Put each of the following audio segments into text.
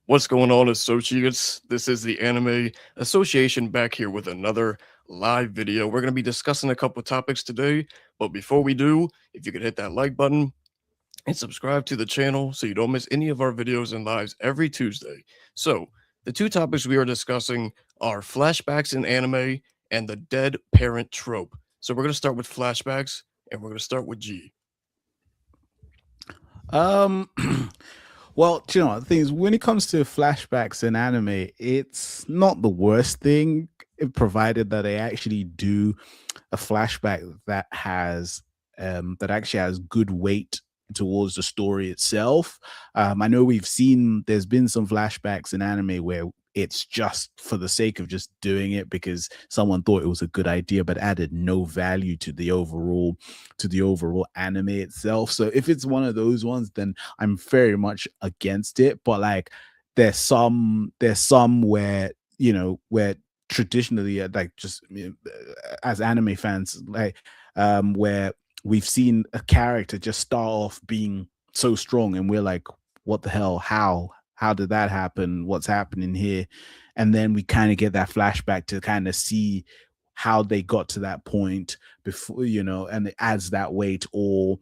What's going on, associates? This is the Anime Association back here with another live video. We're going to be discussing a couple topics today, but before we do, if you could hit that like button and subscribe to the channel so you don't miss any of our videos and lives every Tuesday. So, the two topics we are discussing are flashbacks in anime and the dead parent trope. So, we're going to start with flashbacks and we're going to start with G. Um, well, the thing is, when it comes to flashbacks in anime, it's not the worst thing, provided that they actually do a flashback that actually has good weight towards the story itself. I know there's been some flashbacks in anime where it's just for the sake of just doing it because someone thought it was a good idea, but added no value to the overall anime itself. So if it's one of those ones, then I'm very much against it. But like, there's some where where traditionally, like, just as anime fans, like where we've seen a character just start off being so strong and we're like, what the hell, how did that happen, what's happening here? And then we kind of get that flashback to kind of see how they got to that point before, and it adds that weight, or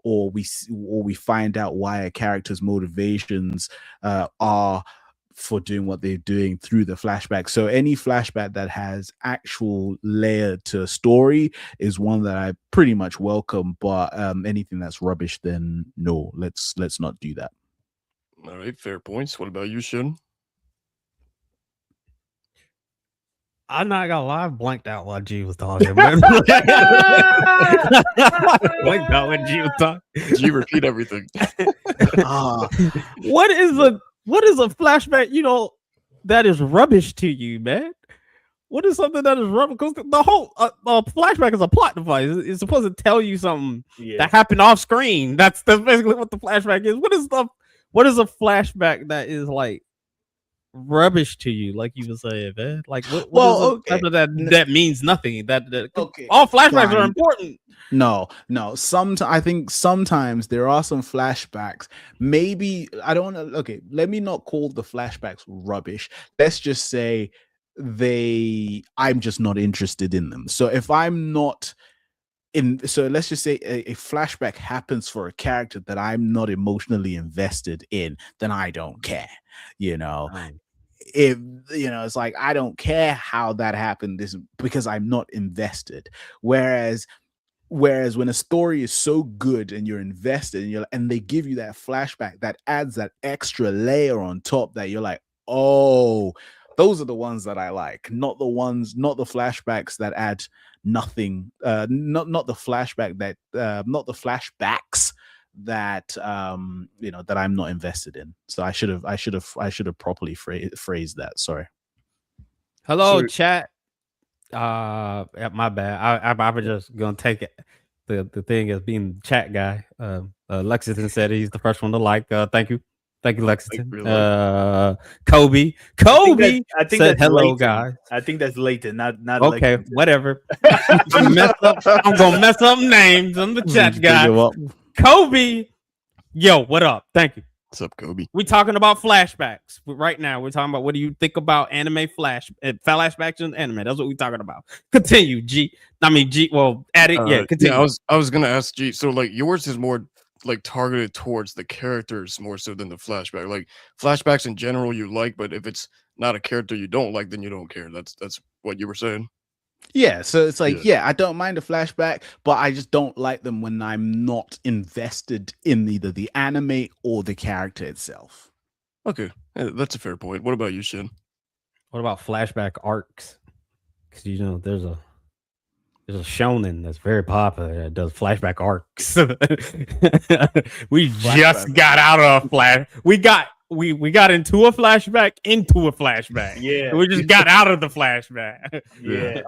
we find out why a character's motivations are for doing what they're doing through the flashback. So any flashback that has actual layer to a story is one that I pretty much welcome. But anything that's rubbish, then no, let's not do that. All right, fair points. What about you, Shin? I'm not gonna lie, I blanked out while G was talking. blanked out when G was talking. G, repeat everything. What is a flashback? That is rubbish to you, man. What is something that is rubbish? Because the whole flashback is a plot device. It's supposed to tell you something that happened off screen. That's basically what the flashback is. What is a flashback that is like rubbish to you, like you were saying, man? Like, that means nothing. All flashbacks are important. No. I think sometimes there are some flashbacks. Maybe I don't know. Okay, let me not call the flashbacks rubbish. Let's just say I'm just not interested in them. So if I'm not so let's just say a flashback happens for a character that I'm not emotionally invested in, then I don't care. If it's like, I don't care how that happened, this because I'm not invested. Whereas when a story is so good and you're invested and they give you that flashback that adds that extra layer on top, that you're like, oh, those are the ones that I like, not the flashbacks that add nothing, not the flashbacks that that I'm not invested in. So I should have properly phrased that. Sorry. Hello, chat. My bad. I was just gonna take it the thing as being the chat guy. Lexington said he's the first one to like. Thank you, Lexington. Kobe I think said that's hello, Leighton. guys. I think that's Leighton, not okay, Lexington. whatever. I'm gonna mess up names. I'm the chat guy. Kobe, yo, what up? Thank you. What's up, Kobe? We're talking about flashbacks right now. We're talking about, what do you think about anime flashbacks in anime? That's what we're talking about. Continue, G. Well, add it. Continue. Yeah, I was gonna ask G. So like, yours is more like targeted towards the characters more so than the flashback. Like, flashbacks in general you like, but if it's not a character you don't like, then you don't care. That's what you were saying. Yeah, so it's like, I don't mind a flashback, but I just don't like them when I'm not invested in either the anime or the character itself. Okay, that's a fair point. What about you, Shin? What about flashback arcs? Because there's a shonen that's very popular that does flashback arcs. We just got out of a flash. We got into a flashback. Yeah, we just got out of the flashback. Yeah.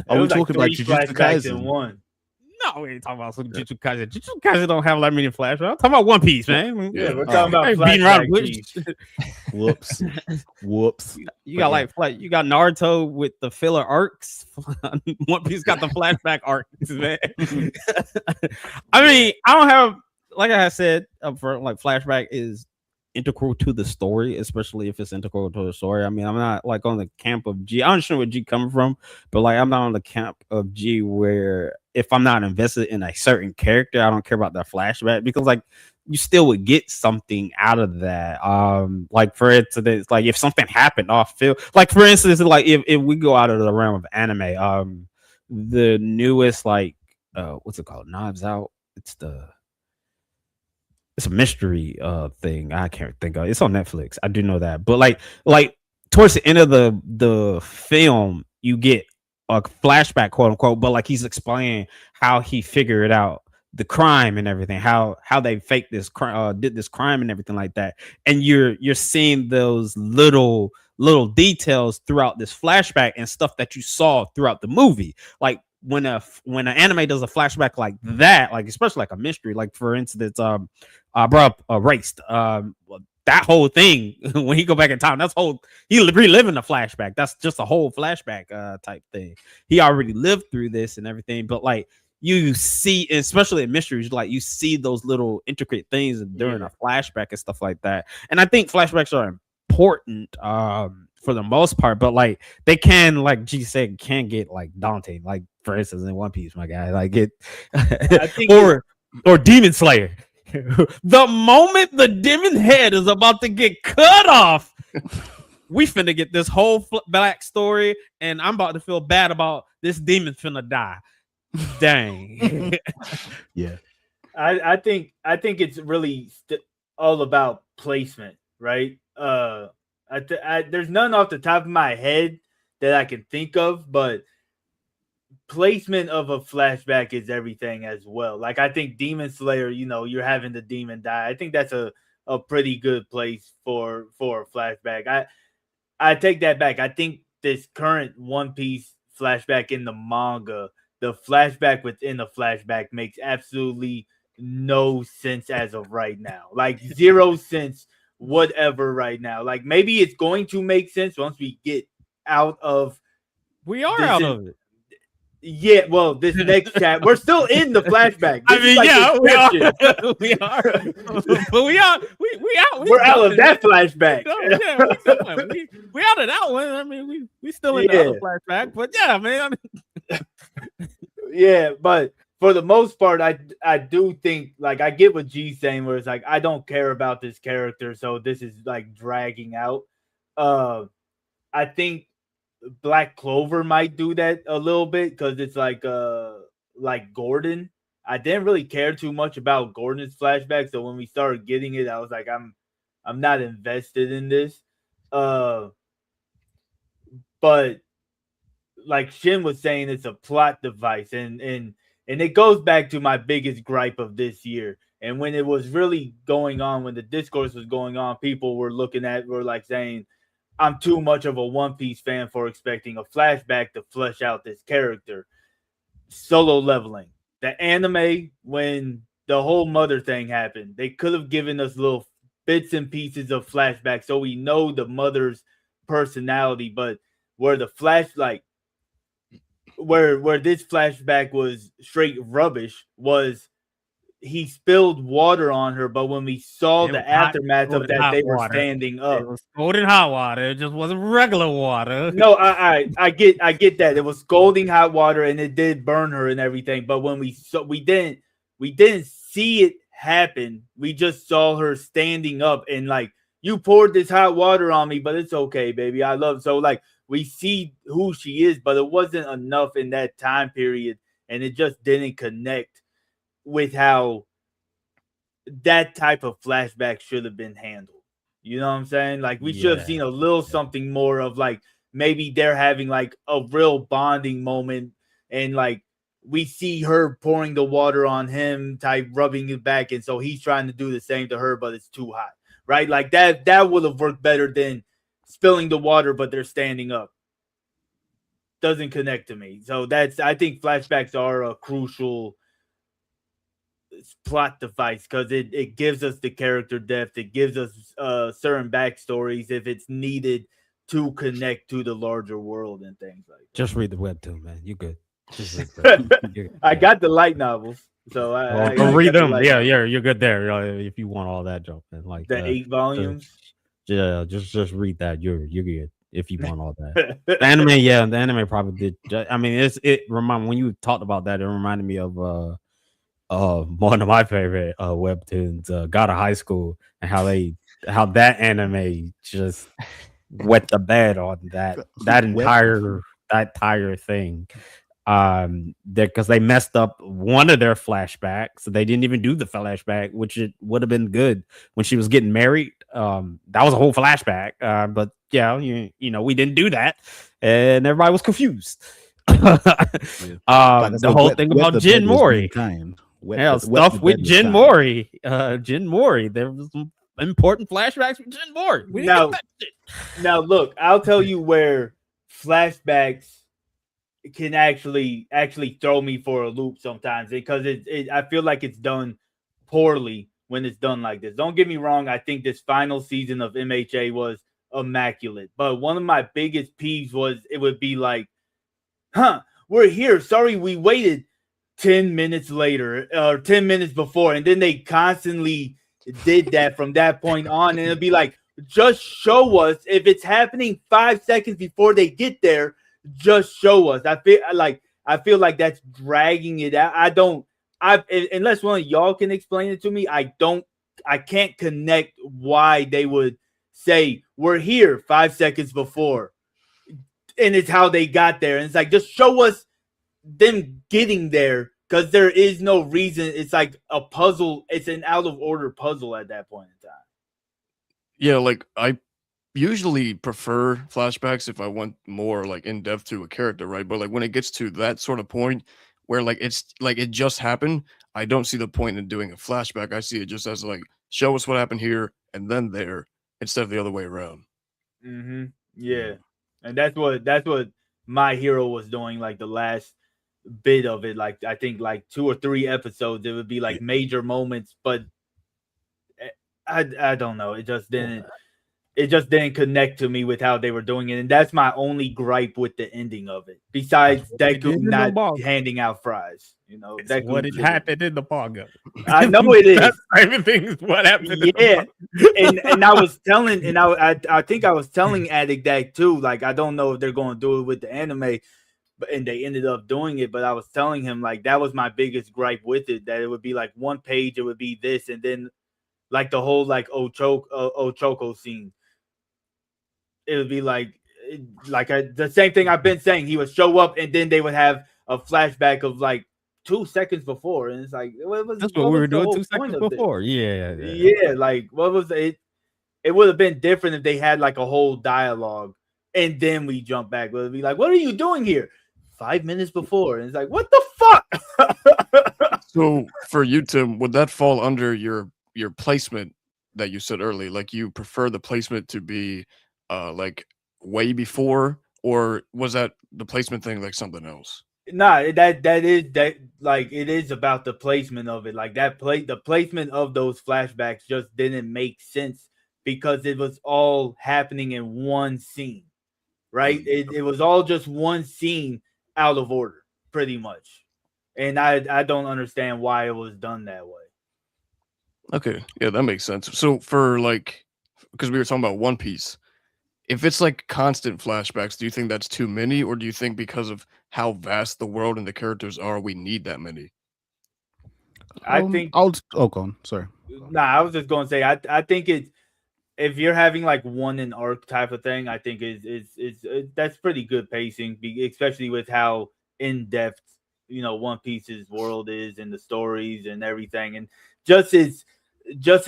Are we talking about Jujutsu Kaisen? One. No, we ain't talking about Jujutsu Kaisen. Jujutsu Kaisen don't have that many flashbacks. I'm talking about One Piece, man. Yeah, we're talking about flashback. Whoops. You got you got Naruto with the filler arcs. One Piece got the flashback arcs, man. I mean, I don't have, like I said up front, like, flashback is integral to the story, especially if it's integral to the story. I mean, I'm not like on the camp of G. I understand where G coming from, but like I'm not on the camp of G where if I'm not invested in a certain character, I don't care about that flashback because like you still would get something out of that. Like for instance, like if something happened off field, like for instance, like if we go out of the realm of anime, the newest like what's it called? Knives Out. It's a mystery thing. I can't think of it. It's on Netflix. I do know that. But like towards the end of the film, you get a flashback, quote unquote, but like he's explaining how he figured out the crime and everything, how they faked this crime, did this crime and everything like that. And you're seeing those little details throughout this flashback and stuff that you saw throughout the movie. Like when an anime does a flashback like that, like especially like a mystery, like for instance, I brought up Erased. That whole thing when he go back in time, he reliving the flashback. That's just a whole flashback type thing. He already lived through this and everything, but like you see, especially in mysteries, like you see those little intricate things during a flashback and stuff like that. And I think flashbacks are important for the most part, but like they can, like G said, can get like daunting. Like for instance, in One Piece, my guy, like it, I think or Demon Slayer. The moment the demon head is about to get cut off, we finna get this whole black story, and I'm about to feel bad about this demon finna die. Dang. Yeah. I think it's really all about placement, right? There's none off the top of my head that I can think of, but placement of a flashback is everything as well. Like I think Demon Slayer, you're having the demon die. I think that's a pretty good place for a flashback. I take that back. I think this current One Piece flashback in the manga, the flashback within the flashback makes absolutely no sense as of right now. Like 0 sense whatever right now. Like maybe it's going to make sense once we get out of we are out of it. Yeah, well, this next chat, we're still in the flashback. I mean, like we are. We are. But we out. We're out of that flashback. Yeah, we out of that one. I mean, we still in the other flashback. But yeah, man. I mean... yeah, but for the most part, I do think, like, I get what G's saying, where it's like, I don't care about this character, so this is like dragging out. I think Black Clover might do that a little bit because it's like Gordon. I didn't really care too much about Gordon's flashback, so when we started getting it, I was like, I'm not invested in this. But like Shin was saying, it's a plot device, and it goes back to my biggest gripe of this year. And when it was really going on, when the discourse was going on, people were like saying, I'm too much of a One Piece fan for expecting a flashback to flesh out this character. Solo Leveling. The anime, when the whole mother thing happened, they could have given us little bits and pieces of flashback so we know the mother's personality, but where the where this flashback was straight rubbish was he spilled water on her, but when we saw the aftermath of that, they were standing up. It was scalding hot water. It just wasn't regular water. No, I get that. It was scalding hot water and it did burn her and everything. But when we didn't see it happen. We just saw her standing up and like, you poured this hot water on me, but it's okay, baby. I love. So like, we see who she is, but it wasn't enough in that time period, and it just didn't connect with how that type of flashback should have been handled. You know what I'm saying? Like, we should have seen a little something more of like, maybe they're having like a real bonding moment, and like we see her pouring the water on him, type rubbing it back, and so he's trying to do the same to her, but it's too hot, right? Like that would have worked better than spilling the water, but they're standing up. Doesn't connect to me. So I think flashbacks are a crucial plot device because it gives us the character depth. It gives us certain backstories if it's needed to connect to the larger world and things like that. Just read the webtoon, man. You good. I got the light novels. So Go read definitely them. like Yeah, you're good there. If you want all that junk, and like the 8 volumes. just read that. You're good if you want all that. The anime probably did. I mean, it remind when you talked about that, it reminded me of one of my favorite webtoons, God of High School, and how that anime just wet the bed on that entire thing. Because they messed up one of their flashbacks. They didn't even do the flashback, which it would have been good when she was getting married. That was a whole flashback. But yeah, we didn't do that, and everybody was confused. Like I The said, whole thing wet about the Jin bed was being Mori. kind. Hell, Wet the stuff with bed was Jin kind. Mori. Jin Mori. There was some important flashbacks with Jin Mori. We didn't get that shit. Now look, I'll tell you where flashbacks can actually throw me for a loop sometimes because I feel like it's done poorly when it's done like this. Don't get me wrong, I think this final season of MHA was immaculate, but one of my biggest peeves was it would be like, we're here, sorry we waited 10 minutes later or 10 minutes before, and then they constantly did that from that point on, and it'd be like, just show us if it's happening 5 seconds before they get there. Just show us. I feel like that's dragging it out. Unless one of y'all can explain it to me, I can't connect why they would say we're here 5 seconds before, and it's how they got there. And it's like, just show us them getting there, because there is no reason. It's like a puzzle. It's an out of order puzzle at that point in time. Yeah, like I usually prefer flashbacks if I want more like in depth to a character, right? But like when it gets to that sort of point where like it's like it just happened, I don't see the point in doing a flashback. I see it just as like show us what happened here and then there instead of the other way around. Mm-hmm. Yeah, and that's what My Hero was doing. Like the last bit of it, like I think like 2 or 3 episodes, it would be like major moments, but I don't know. It just didn't connect to me with how they were doing it, and that's my only gripe with the ending of it. Besides Deku not handing out fries, That's what it happened in the manga. I know it is. That's everything is what happened. Yeah, and I was telling, and I think I was telling Addict that too. Like I don't know if they're going to do it with the anime, and they ended up doing it. But I was telling him like that was my biggest gripe with it. That it would be like one page, it would be this, and then like the whole like Ochoko scene. It would be like the same thing I've been saying. He would show up, and then they would have a flashback of like 2 seconds before, and it's like that's what we were doing 2 seconds before. Yeah, like what was it? It would have been different if they had like a whole dialogue, and then we jump back. It would be like, "What are you doing here?" 5 minutes before, and it's like, "What the fuck?" So for you, Tim, would that fall under your placement that you said earlier? Like you prefer the placement to be like way before, or was that the placement thing like something else? Nah, that like it is about the placement of it. Like the placement of those flashbacks just didn't make sense because it was all happening in one scene, right? It was all just one scene out of order, pretty much. And I don't understand why it was done that way. Okay, yeah, that makes sense. So for like, because we were talking about One Piece, if it's like constant flashbacks, do you think that's too many, or do you think because of how vast the world and the characters are, we need that many? I think go on. Sorry. Nah, I was just gonna say I think it's if you're having like one an arc type of thing, I think that's pretty good pacing, especially with how in depth One Piece's world is and the stories and everything, and just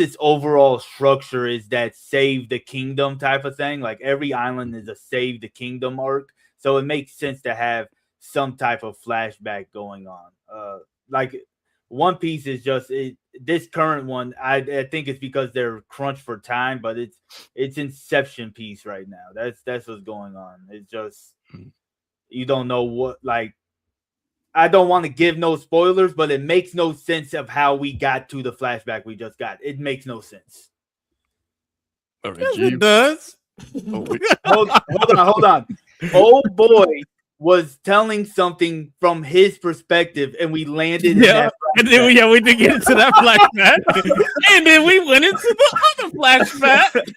its overall structure is that save the kingdom type of thing. Like every island is a save the kingdom arc, so it makes sense to have some type of flashback going on. Like One Piece is just this current one. I think it's because they're crunched for time, but it's Inception piece right now. That's what's going on. It's just you don't know what like. I don't want to give no spoilers, but it makes no sense of how we got to the flashback we just got. It makes no sense. All right, yes, it does. Oh, hold on. Oh boy, was telling something from his perspective, and we landed in Yeah, that and then we did get into that flashback, and then we went into the other flashback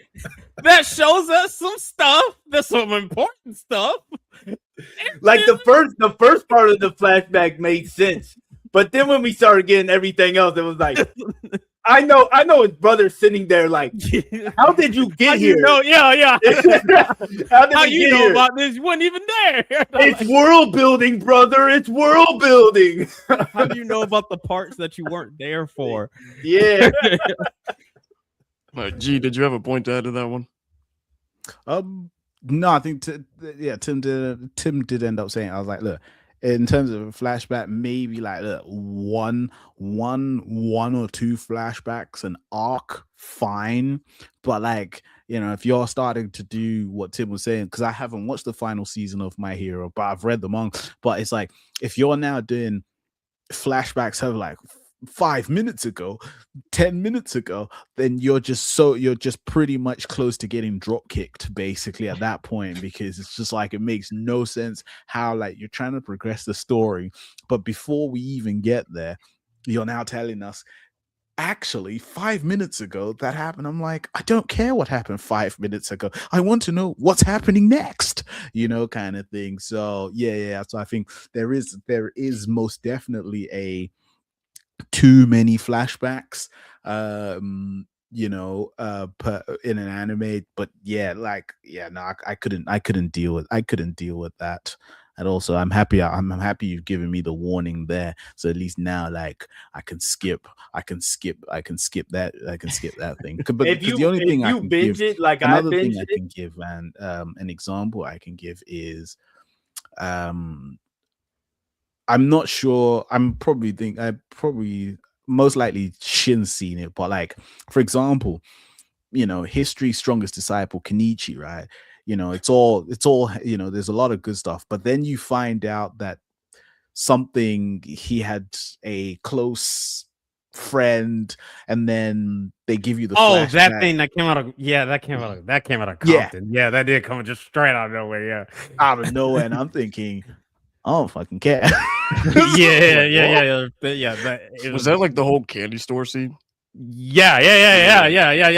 that shows us some stuff. There's some important stuff. like the first part of the flashback made sense, but then when we started getting everything else, it was like, I know his brother's sitting there like, how did you get here? Yeah. How you know here? about this? You weren't even there. It's world building, brother. It's world building. How do you know about the parts that you weren't there for? Yeah. All right, G, did you have a point to add to that one? No, I think Tim did end up saying, I was like, look, in terms of a flashback, maybe like look, one or two flashbacks an arc, fine. But like, if you're starting to do what Tim was saying, because I haven't watched the final season of My Hero, but I've read the manga. But it's like, if you're now doing flashbacks of like 5 minutes ago, 10 minutes ago, then you're just pretty much close to getting drop kicked basically at that point, because it's just like it makes no sense how like you're trying to progress the story, but before we even get there, you're now telling us actually 5 minutes ago that happened. I'm like, I don't care what happened 5 minutes ago. I want to know what's happening next, kind of thing. So yeah. So I think there is most definitely a too many flashbacks in an anime, but no, I couldn't deal with that at all. So I'm happy you've given me the warning there, so at least now like I can skip that thing. But If the only thing I can binge give, it like another I thing binged I it, can give, and an example I can give is I'm not sure. I most likely Shin's seen it, but like, for example, History's Strongest Disciple, Kenichi, right? It's all, there's a lot of good stuff, but then you find out that he had a close friend, and then they give you the flashback. That thing that came out of Compton. Yeah, that did come just straight out of nowhere. Yeah, out of nowhere, and I'm thinking, I don't fucking care. yeah. Was that like the whole candy store scene? Yeah.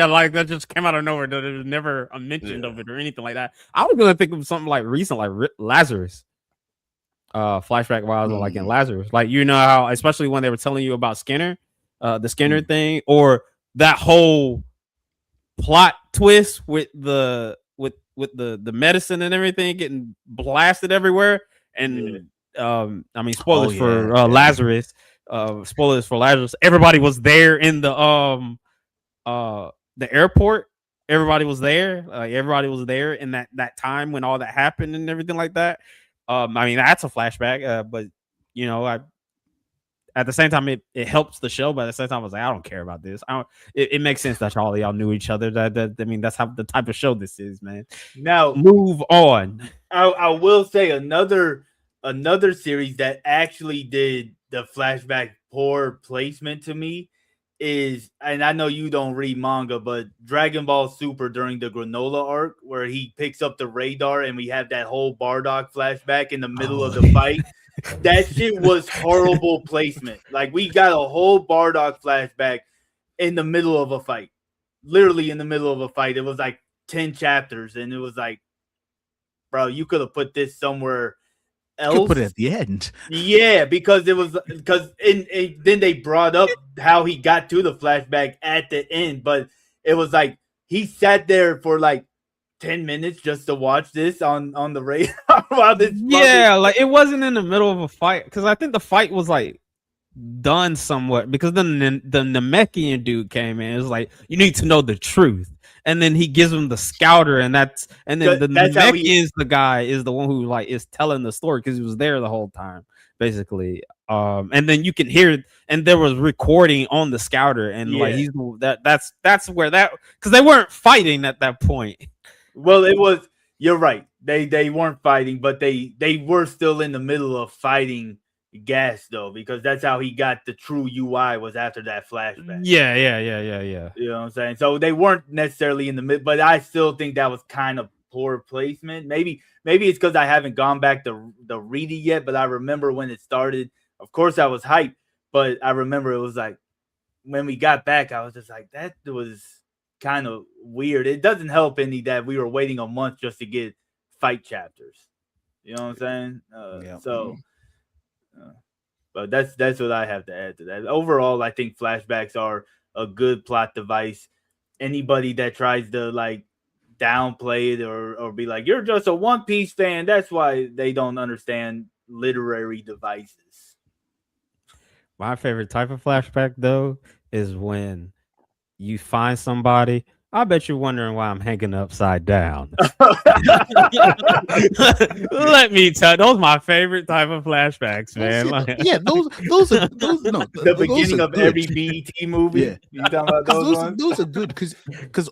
Like that just came out of nowhere. There was never a mention of it or anything like that. I was gonna think of something like recent, like Lazarus. Flashback wise, like in Lazarus, like how, especially when they were telling you about Skinner, the Skinner thing, or that whole plot twist with the medicine and everything getting blasted everywhere, and spoilers for Lazarus. Spoilers for Lazarus. Everybody was there in the airport. Everybody was there. Everybody was there in that time when all that happened and everything like that. That's a flashback. But at the same time, it helps the show. But at the same time, I was like, I don't care about this. It makes sense that all of y'all knew each other. That's how the type of show this is, man. Now move on. I will say another series that actually did the flashback poor placement to me is, and I know you don't read manga, but Dragon Ball Super during the Granola arc, where he picks up the radar and we have that whole Bardock flashback in the middle of the fight. That shit was horrible placement. Like, we got a whole Bardock flashback in the middle of a fight. Literally in the middle of a fight. It was like 10 chapters, and it was like, bro, you could have put this somewhere else. You could put it at the end. Yeah, because then they brought up how he got to the flashback at the end, but it was like he sat there for like 10 minutes just to watch this on the radar while this. Yeah, like it wasn't in the middle of a fight, because I think the fight was like done somewhat, because then the Namekian dude came in. It was like, you need to know the truth, and then he gives him the scouter, and then the Namekian is the one who like is telling the story, because he was there the whole time basically. And then you can hear, and there was recording on the scouter, and like that's where that, because they weren't fighting at that point. Well, it was, you're right. They weren't fighting, but they were still in the middle of fighting Gas, though, because that's how he got the true UI, was after that flashback. Yeah. You know what I'm saying? So they weren't necessarily in the mid, but I still think that was kind of poor placement. Maybe it's because I haven't gone back to read it yet. But I remember when it started. Of course, I was hyped, but I remember it was like when we got back, I was just like, that was kind of weird. It doesn't help any that we were waiting a month just to get fight chapters. You know what I'm saying? Yeah. So, but that's what I have to add to that. Overall, I think flashbacks are a good plot device. Anybody that tries to like downplay it or be like, you're just a One Piece fan, that's why they don't understand literary devices. My favorite type of flashback though is when you find somebody. I bet you're wondering why I'm hanging upside down. Let me tell. Those are my favorite type of flashbacks, man. Yeah, those are no, the beginning of every BET movie. Yeah, you talking about those ones? Those are good because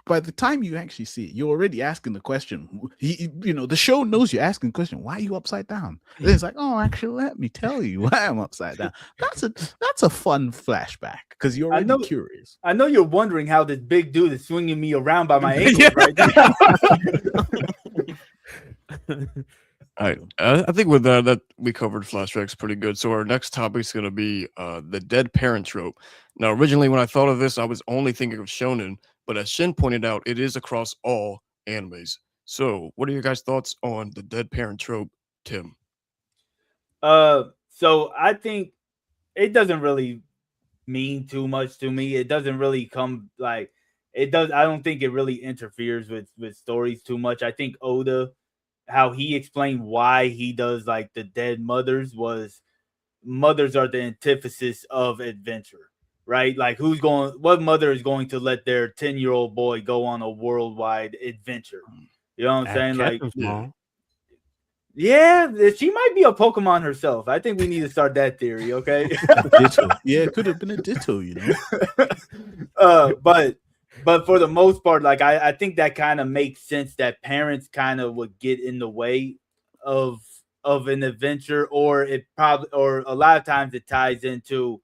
by the time you actually see it, you're already asking the question. The show knows you're asking the question. Why are you upside down? And it's like, oh, actually, let me tell you why I'm upside down. That's a fun flashback because you're already curious. I know you're wondering how this big dude is swinging me around by my ankles right now. All right, I think with that we covered flashbacks pretty good. So our next topic is going to be the dead parent trope. Now, originally when I thought of this, I was only thinking of shonen, but as Shin pointed out, it is across all animes. So, what are your guys' thoughts on the dead parent trope, Tim? So I think it doesn't really mean too much to me. It doesn't really come like it does. I don't think it really interferes with stories too much. I think Oda, how he explained why he does like the dead mothers was mothers are the antithesis of adventure, right? Like what mother is going to let their 10-year-old boy go on a worldwide adventure? You know what I'm saying? Like, yeah, she might be a Pokemon herself. I think we need to start that theory, okay? Ditto. Yeah, it could have been a ditto, But for the most part, like I think that kind of makes sense that parents kind of would get in the way of an adventure, or a lot of times it ties into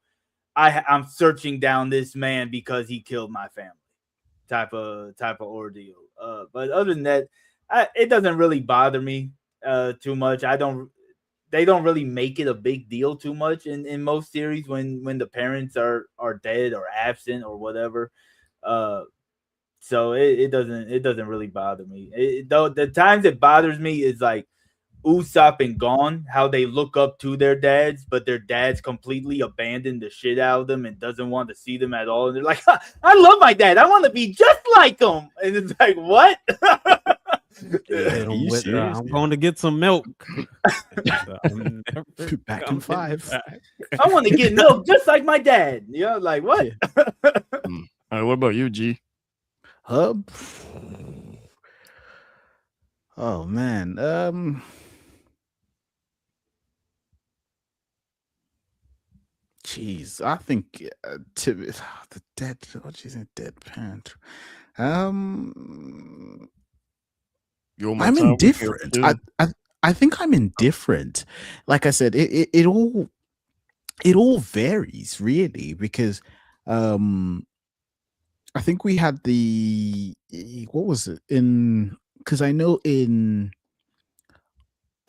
I'm searching down this man because he killed my family type of ordeal. But other than that, it doesn't really bother me too much. They don't really make it a big deal too much in most series when the parents are dead or absent or whatever. So it doesn't really bother me. Though the times it bothers me is like Usopp and Gon, how they look up to their dads, but their dads completely abandon the shit out of them and doesn't want to see them at all. And they're like, I love my dad. I want to be just like him. And it's like, what? I'm going to get some milk. Back in 5. I want to get milk just like my dad. You know, like what? All right, what about you, G? Oh man. Jeez, I think the dead. What do you think? Dead parent. I'm indifferent. I think I'm indifferent. Like I said, it all varies really because I think we had what was it because I know in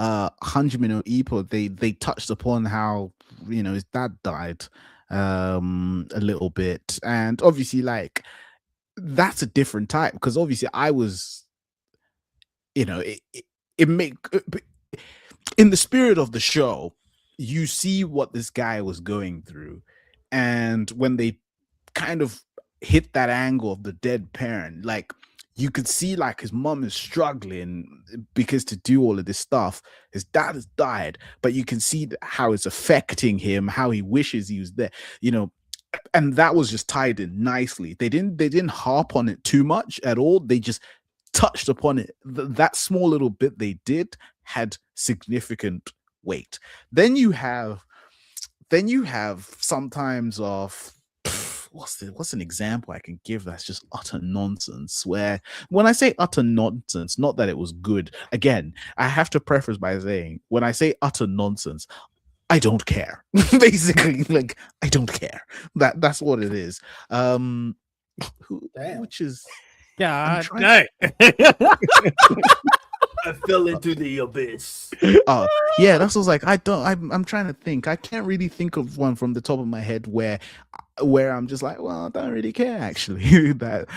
Hanjime no Ippo they touched upon how his dad died a little bit, and obviously like that's a different type because obviously I was it make in the spirit of the show you see what this guy was going through, and when they kind of hit that angle of the dead parent, like you could see like his mom is struggling because to do all of this stuff, his dad has died, but you can see how it's affecting him, how he wishes he was there, and that was just tied in nicely. They didn't harp on it too much at all. They just touched upon it. That small little bit they did had significant weight. Then you have sometimes of what's an example I can give that's just utter nonsense, where when I say utter nonsense, not that it was good, again I have to preface by saying when I say utter nonsense, I don't care. Basically, like I don't care. That's what it is. Which is God trying- dang. I fell into the abyss. Oh yeah, that's what's like. I'm trying to think. I can't really think of one from the top of my head where I'm just like, well, I don't really care actually that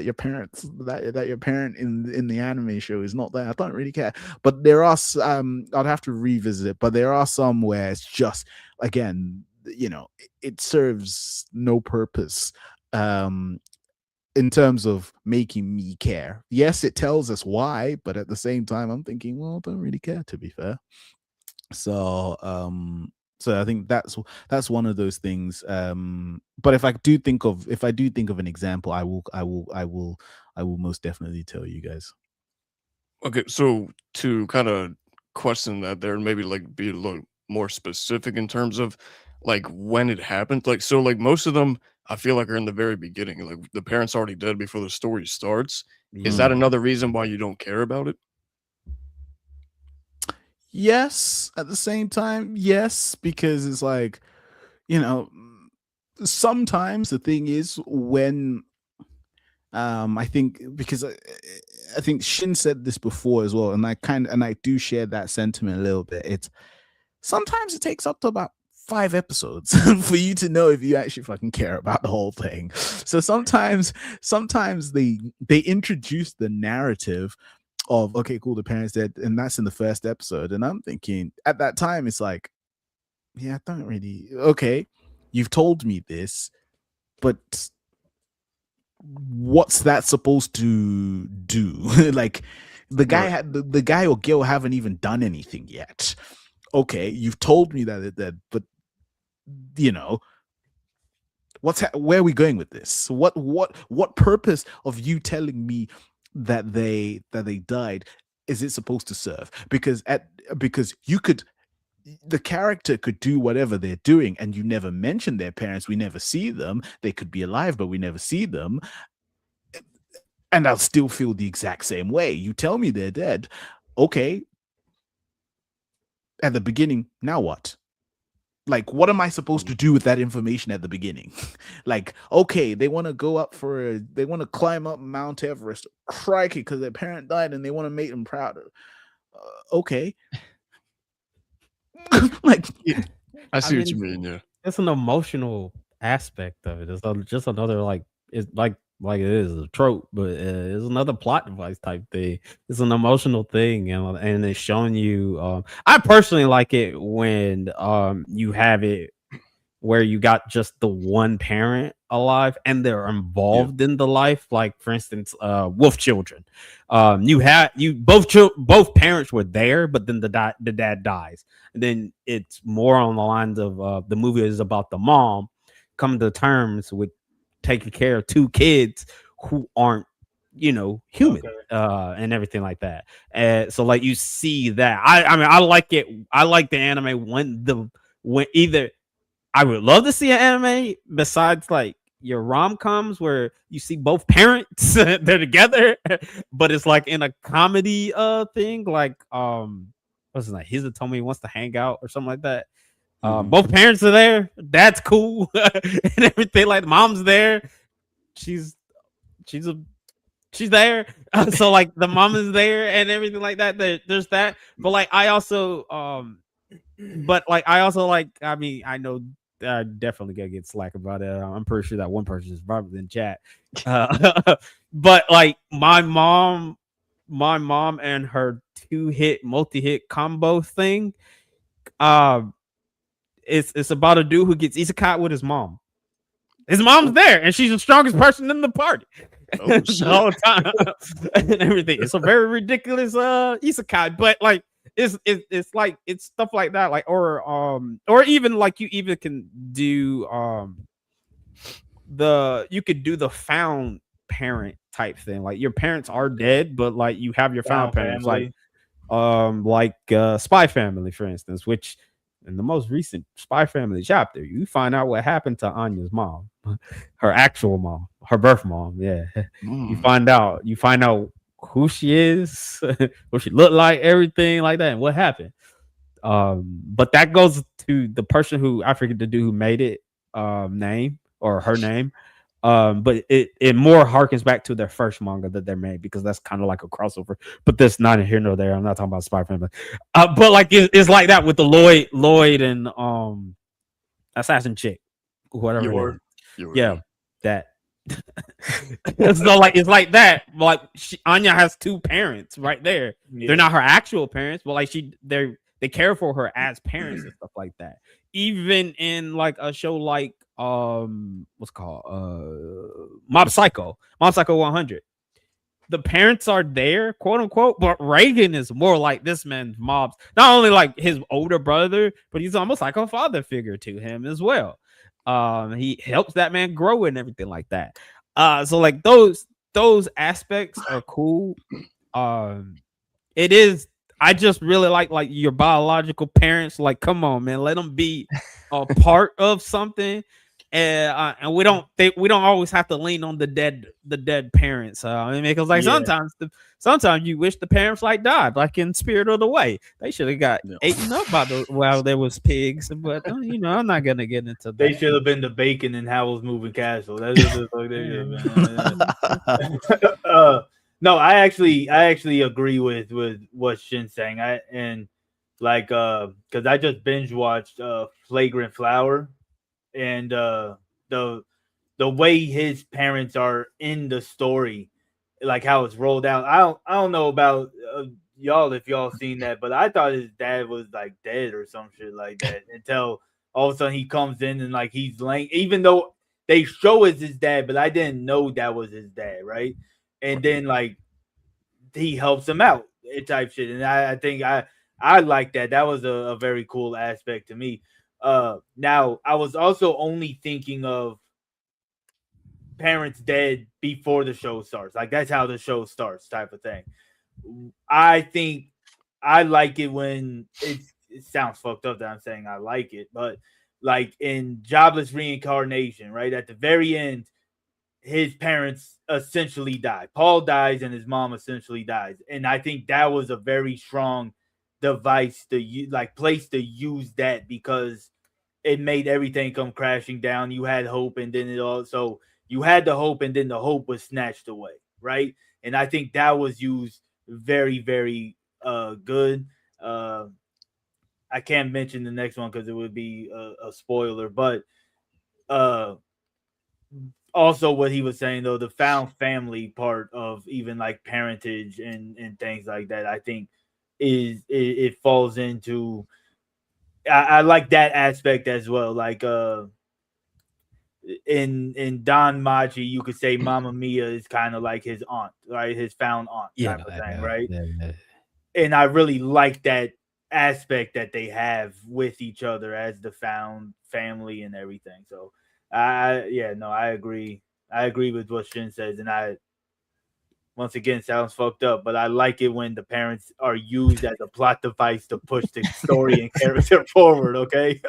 your parents that your parent in the anime show is not there. I don't really care. But there are I'd have to revisit it. But there are some where it's just, again, it serves no purpose. In terms of making me care. Yes, it tells us why, but at the same time, I'm thinking, well, I don't really care, to be fair. So I think that's one of those things. But if I do think of an example, I will most definitely tell you guys. Okay, so to kind of question that there and maybe like be a little more specific in terms of like when it happened. Like so like most of them I feel like are in the very beginning. Like the parents already dead before the story starts. Is that another reason why you don't care about it? Yes, at the same time, yes, because it's like, sometimes the thing is when I think, because I think Shin said this before as well, and I do share that sentiment a little bit. It's sometimes it takes up to about 5 episodes for you to know if you actually fucking care about the whole thing. So sometimes they introduce the narrative of, okay, cool, the parents dead, and that's in the first episode. And I'm thinking at that time, it's like, yeah, I don't really, okay, you've told me this, but what's that supposed to do? Like the guy had the guy or girl haven't even done anything yet. Okay, you've told me that, but where are we going with this? What purpose of you telling me that they died is it supposed to serve? Because the character could do whatever they're doing and you never mention their parents. We never see them. They could be alive, but we never see them. And I'll still feel the exact same way. You tell me they're dead. Okay. At the beginning, now what? Like, what am I supposed to do with that information at the beginning? Like, okay, they want to go up they want to climb up Mount Everest. Crikey, because their parent died and they want to make them proud. Okay. Like, yeah, I see what you mean. Yeah, it's an emotional aspect of it. It's just another it's like it is a trope, but it's another plot device type thing. It's an emotional thing, and it's showing you. I personally like it when you have it where you got just the one parent alive and they're involved in the life. Like for instance, Wolf Children. You both parents were there, but then the dad dies. And then it's more on the lines of the movie is about the mom coming to terms with taking care of 2 kids who aren't human. And everything like that. So like you see that. I mean I like it. I like the anime when either I would love to see an anime besides like your rom-coms where you see both parents they're together, but it's like in a comedy thing, like what's his name? Hizatomi wants to hang out or something like that. Both parents are there. That's cool. And everything, like mom's there. She's there. So like the mom is there and everything like that. There's that. But like I also like, I mean, I know I definitely gotta get slack about it. I'm pretty sure that one person is probably in chat. But like my mom and her 2-hit multi-hit combo thing. It's about a dude who gets isekai with his mom. His mom's there, and she's the strongest person in the party the whole time, and everything. It's a very ridiculous isekai, but like it's like it's stuff like that, like or even like you even can do you could do the found parent type thing. Like your parents are dead, but like you have your found parents, family. like Spy Family, for instance, which in the most recent Spy Family chapter, you find out what happened to Anya's mom, her actual mom, her birth mom. Yeah, you find out who she is, what she looked like, everything like that, and what happened. But that goes to the person who I forget the dude who made it name or her name. But it more harkens back to their first manga that they made, because that's kind of like a crossover. But that's neither here nor there. I'm not talking about Spy Family. But like it's like that with the Lloyd and assassin chick, whatever. Yuri. Yeah, that. So like it's like that. Like Anya has two parents right there. Yeah. They're not her actual parents, but like they care for her as parents and stuff like that. Even in like a show like what's it called Mob Psycho 100. The parents are there, quote unquote, but Reagan is more like this man's mob's not only like his older brother, but he's almost like a father figure to him as well. He helps that man grow and everything like that. So like those aspects are cool. It is. I just really like your biological parents. Like, come on, man, let them be a part of something. And we don't always have to lean on the dead parents. I mean, because like sometimes you wish the parents like died, like in Spirit of the Way. They should have got eaten up by while there was pigs. But you know, I'm not gonna get into that. They should have been the bacon in Howl's Moving Castle. That's just like no, I actually agree with what Shin's saying. Because I just binge watched Flagrant Flower. And the way his parents are in the story, like how it's rolled out. I don't know about y'all if y'all seen that, but I thought his dad was like dead or some shit like that until all of a sudden he comes in and like he's laying, even though they show it's his dad, but I didn't know that was his dad, right? And then like he helps him out, type shit, and I think I like that. That was a very cool aspect to me. Now I was also only thinking of parents dead before the show starts. Like that's how the show starts, type of thing. I think I like it when it sounds fucked up that I'm saying I like it, but like in Jobless Reincarnation, right at the very end, his parents essentially die. Paul dies and his mom essentially dies, and I think that was a very strong device to place to use that, because it made everything come crashing down. You had hope, and then you had the hope, and then the hope was snatched away, right? And I think that was used very, very good. I can't mention the next one because it would be a spoiler, but also what he was saying though, the found family part of even like parentage and things like that, I think it falls into. I like that aspect as well. Like in Don Machi, you could say Mama Mia is kind of like his aunt, right? His found aunt type of thing, right? Yeah. And I really like that aspect that they have with each other as the found family and everything. So I agree. I agree with what Shin says, and I once again sounds fucked up, but I like it when the parents are used as a plot device to push the story and character forward. Okay.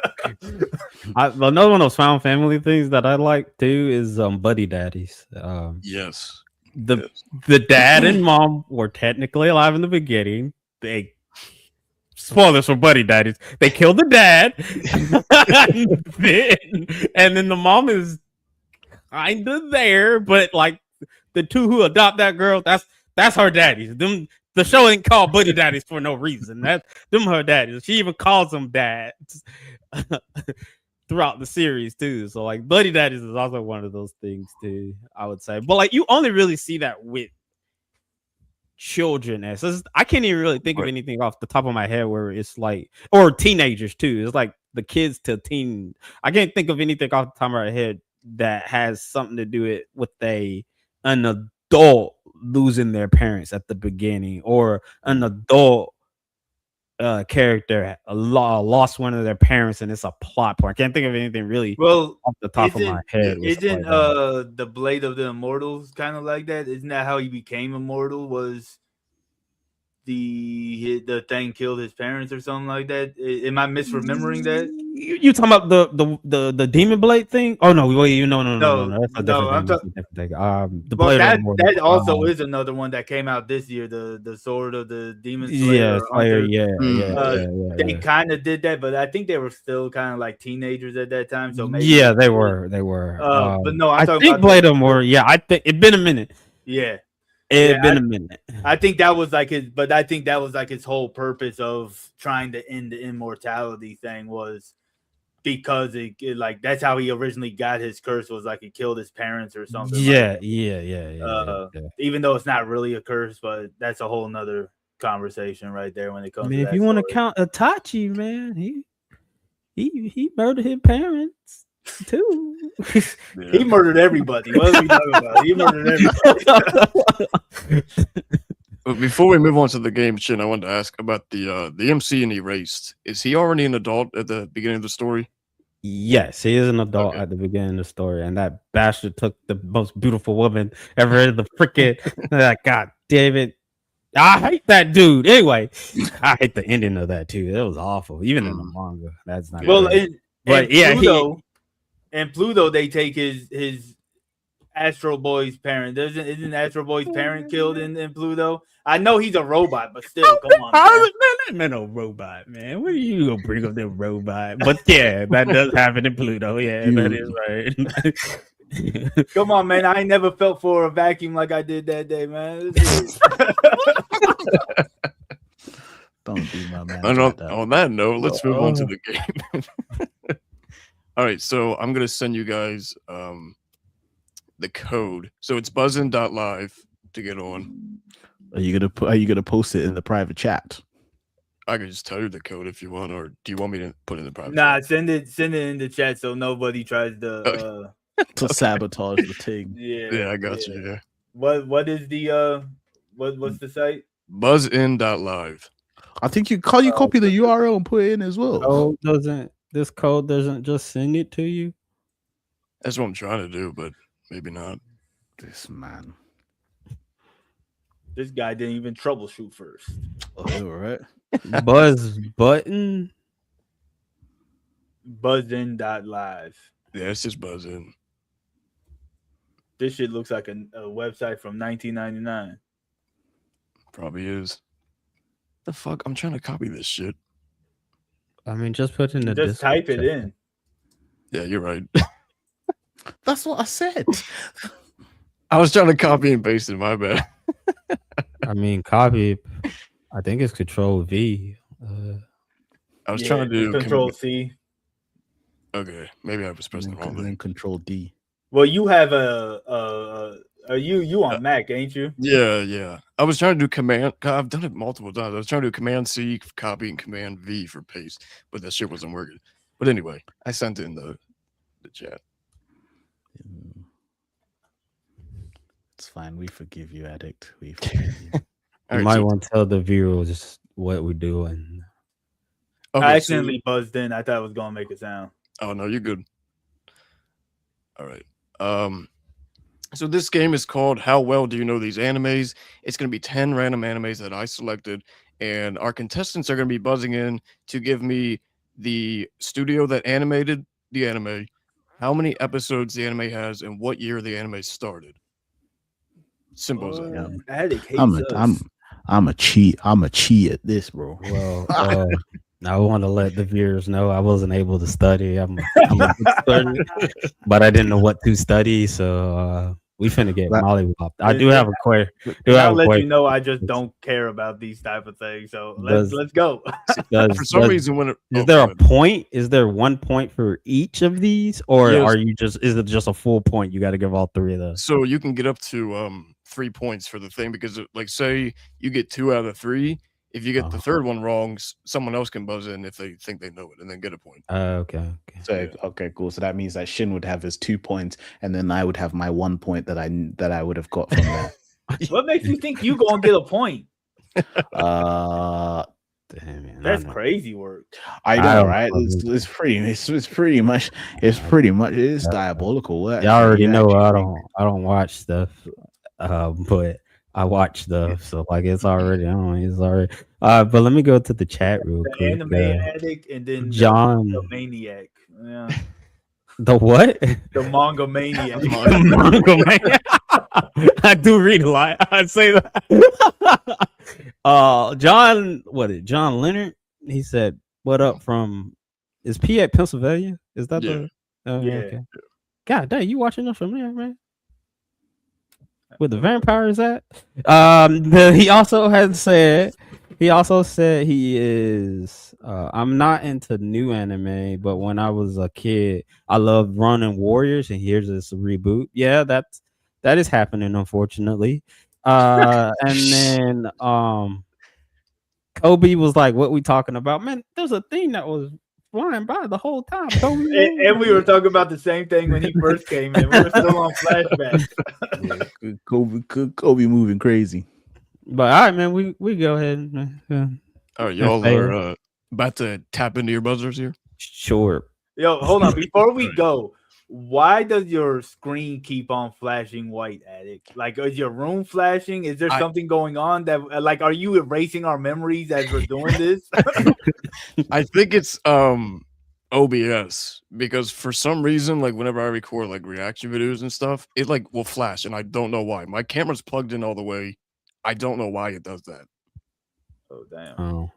Another one of those found family things that I like too is buddy daddies. Yes. The dad and mom were technically alive in the beginning. They spoilers for buddy daddies. They killed the dad, and then the mom is kind of there, but like the two who adopt that girl, that's her daddies. Them the show ain't called buddy daddies for no reason. Them her daddies. She even calls them dads throughout the series too. So like buddy daddies is also one of those things too, I would say. But like you only really see that with children. I can't even really think of anything off the top of my head where it's like, or teenagers too. It's like the kids to teen. I can't think of anything off the top of my head that has something to do with an adult losing their parents at the beginning, or an adult character lost one of their parents and it's a plot point. I can't think of anything really off the top of my head. Isn't the Blade of the Immortals kind of like that? Isn't that how he became immortal? Was the thing killed his parents or something like that. Am I misremembering that? You talking about the demon blade thing? Oh no, wait, no. That's a different thing. That's a different thing. The Well, blade that of that also is another one that came out this year. The sword of the demon slayer. yeah, Slayer, yeah. They kind of did that, but I think they were still kind of like teenagers at that time. So maybe Yeah, they were. but no, I'm I talking think about Blade of More. Yeah, I think it's been a minute. Yeah, It's been a minute. I think that was like his, but I think that was like his whole purpose of trying to end the immortality thing was because it like that's how he originally got his curse, was like he killed his parents or something. Yeah, like yeah. Even though it's not really a curse, but that's a whole nother conversation right there when it comes. I mean, to if that you want to story. count Itachi, man, he murdered his parents too. He murdered everybody. What are we talking about? He murdered everybody. But before we move on to the game, Shin, I wanted to ask about the MC in Erased. Is he already an adult at the beginning of the story? Yes, he is an adult at the beginning of the story, and that bastard took the most beautiful woman ever in the freaking. God damn it! I hate that dude. Anyway, I hate the ending of that too. It was awful, even in the manga. That's not well. great. But yeah, Pluto, they take his Astro Boy's parent. Isn't Astro Boy's parent killed in Pluto? I know he's a robot, but still, come on. Man, no robot, man. What are you gonna bring up the robot? But yeah, that does happen in Pluto. Yeah, that is right. Come on, man. I ain't never felt for a vacuum like I did that day, man. Don't be my man. On that note, let's move on to the game. All right, so I'm gonna send you guys the code. So it's buzzin.live to get on. Are you gonna post it in the private chat? I can just tell you the code if you want, or do you want me to put it in the private chat? Send it in the chat so nobody tries to sabotage the thing. Yeah, I got you. Yeah. What is the what's the site? Buzzin.live. I think you copy the URL and put it in as well. This code doesn't just send it to you? That's what I'm trying to do, but maybe not. This man. This guy didn't even troubleshoot first. Oh, right. Buzz button. Buzzin.live. Yeah, it's just Buzzin. This shit looks like a website from 1999. Probably is. The fuck? I'm trying to copy this shit. I mean, just put in the. Just type it in. Yeah, you're right. That's what I said. I was trying to copy and paste it. My bad. I mean, copy. I think it's Control V. I was trying to do Control C. Okay, maybe I was pressing the wrong thing. Control D. Well, you have you on Mac, ain't you? Yeah. I was trying to do Command. I've done it multiple times. I was trying to do Command C for copy and Command V for paste, but that shit wasn't working. But anyway, I sent it in the chat. It's fine. We forgive you, addict. We forgive you. You might want to tell the viewers what we're doing. Okay, I accidentally buzzed in. I thought it was gonna make a sound. Oh no, you're good. All right. So this game is called How Well Do You Know These Animes? It's going to be 10 random animes that I selected, and our contestants are going to be buzzing in to give me the studio that animated the anime, how many episodes the anime has, and what year the anime started. Simple as that. I'm a cheat. I'm a cheat at this, bro. Well, I want to let the viewers know I wasn't able to study. I'm a good student, but I didn't know what to study, so we finna get mollywopped. I do have a question. I'll let you know I just don't care about these type of things. So let's go. For some reason, is there a point? Is there 1 point for each of these, or are you just? Is it just a full point? You got to give all three of those. So you can get up to 3 points for the thing because, like, say you get 2 out of 3. If you get the third one wrong, someone else can buzz in if they think they know it and then get a point. Okay. So okay, cool. So that means that Shin would have his 2 points, and then I would have my 1 point that I would have got from that. What makes you think you gonna get a point? Damn, man, that's crazy work. I know, right? It's pretty much diabolical work. Y'all already know I don't watch stuff, but I watch stuff, so like it's already on. It's already. But let me go to the chat real The quick. anime addict and then John, the maniac. Yeah. the what? The manga maniac. Manga man. I do read a lot. I say that. John, John Leonard? He said, "What up from? Is P at Pennsylvania? Is that Yeah. the? Oh, Yeah. okay. God dang, you watching us from there, man? Where the vampires at? He also has said. He also said he is. I'm not into new anime, but when I was a kid, I loved Running Warriors, and here's this reboot. Yeah, that is happening, unfortunately. And then Kobe was like, "What we talking about, man? There's a thing that was flying by the whole time." Kobe, And we were talking about the same thing when he first came in. We were still on flashbacks. Yeah, Kobe moving crazy. But all right, man, we go ahead. And, All right, y'all are about to tap into your buzzers here. sure. Yo, hold on. Before we go, why does your screen keep on flashing white, Addict? Like, is your room flashing? Is there something going on that, like, are you erasing our memories as we're doing this? I think it's OBS, because for some reason, like whenever I record like reaction videos and stuff, it like will flash, and I don't know why. My camera's plugged in all the way. I don't know why it does that. Oh damn. Oh.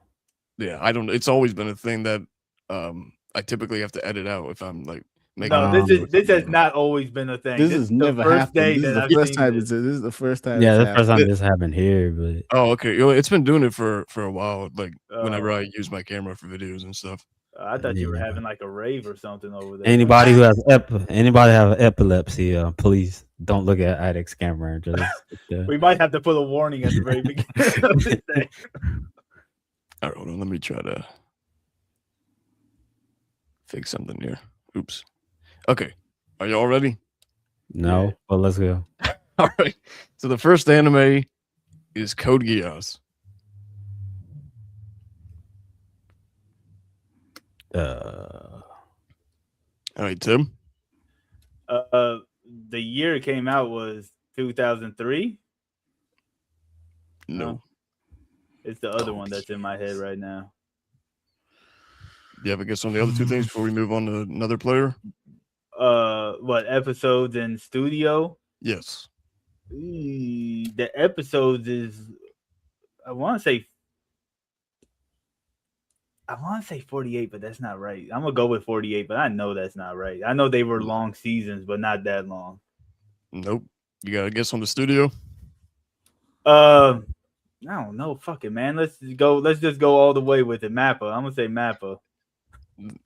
Yeah, I don't. It's always been a thing that I typically have to edit out if I'm like making. No, this has not always been a thing. This has never happened. This is the first time. This is the first time. Yeah, the first time this happened here. But oh, okay. It's been doing it for a while. Like whenever I use my camera for videos and stuff. I thought you were having like a rave or something over there. Anybody who has anybody have epilepsy, please don't look at Addict's camera. Just, we might have to put a warning at the very beginning of this thing. All right, hold on. Let me try to fix something here. Oops. Okay. Are you all ready? No, but let's go. All right. So the first anime is Code Geass. All right, Tim. The year it came out was 2003. No. It's the other one that's in my head right now. Do you have a guess on the other two things before we move on to another player? What episodes in studio? Yes. The episodes is I want to say 48, but that's not right. I'm gonna go with 48, but I know that's not right. I know they were long seasons, but not that long. Nope. You got a guess on the studio? I don't know. Fuck it, man. Let's just go all the way with it. Mappa. I'm gonna say Mappa.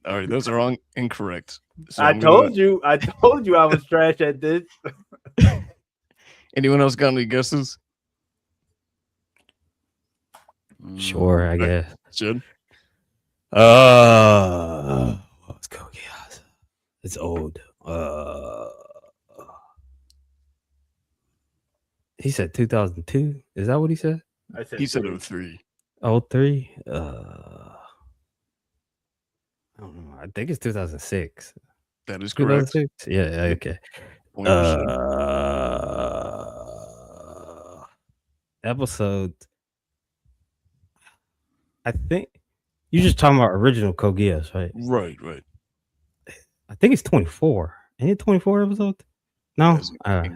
All right, those are incorrect. So I told you I was trash at this. Anyone else got any guesses? Sure, I guess. Should. Let's go, Geass. It's old. He said 2002. Is that what he said? He said 03. 03? I don't know. I think it's 2006. That is correct. 2006? Yeah, okay. Episode. I think you're just talking about original Code Geass, right? Right. I think it's 24. Ain't it 24 episodes? No.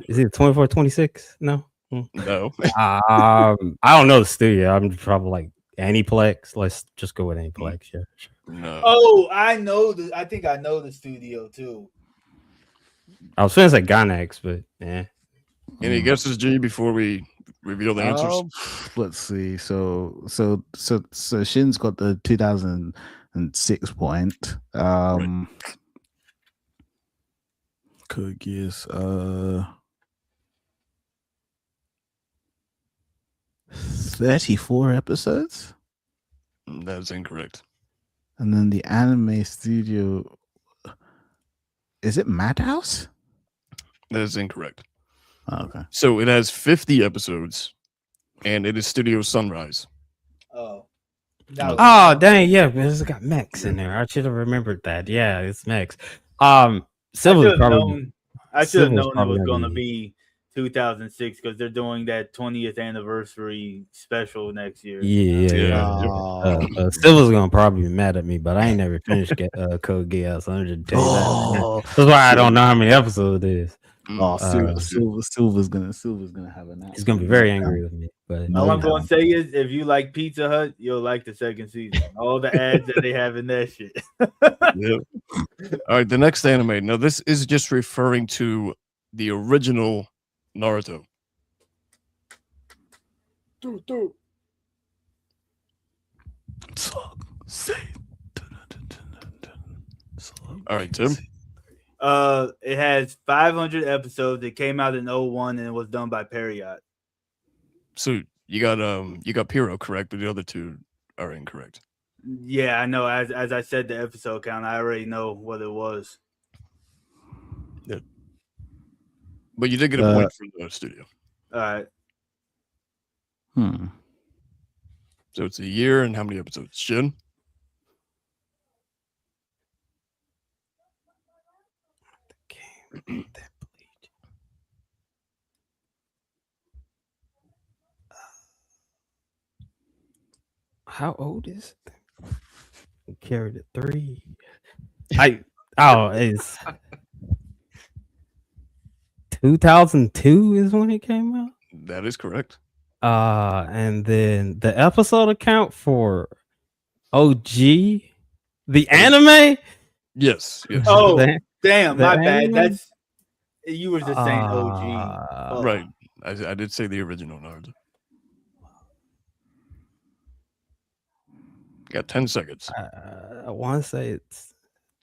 Is it 24, 26? No. No. I don't know the studio. I'm probably like Aniplex. Let's just go with Aniplex. Yeah. Sure. No. Oh, I think I know the studio too. I was going to say Gainax, but yeah. Any guesses, G, before we reveal the answers? Let's see. So Shin's got the 2006 point. Right. Could guess 34 episodes. That is incorrect. And then the anime studio, is it Madhouse? That is incorrect. Oh, okay. So it has 50 episodes, and it is Studio Sunrise. Oh. Oh, dang, yeah, it's got Mex in there. I should have remembered that. Yeah, it's Mex. I should have probably known it was going to be 2006 because they're doing that 20th anniversary special next year. Silver's gonna probably be mad at me, but I ain't never finished Code Geass. So I'm just tell you that. That's why I don't know how many episodes it is. Silver's gonna have a nap. He's gonna be very angry with me. But all I'm gonna say is, if you like Pizza Hut, you'll like the second season. All the ads that they have in that shit. Yep. All right, the next anime. Now, this is just referring to the original Naruto. All right, Tim. It has 500 episodes. It came out in 01 and it was done by Period. So you got Piro correct, but the other two are incorrect. Yeah, I know. As I said, the episode count, I already know what it was. Yeah. But you did get a point from the studio. All right. So it's a year and how many episodes? Shin? How old is it? Carried it 3. It's 2002 is when it came out. That is correct. And then the episode account for OG, the anime. Yes. Oh, damn, my bad. anime? That's you were just saying OG. Right. I did say the original Naruto. Got 10 seconds. I want to say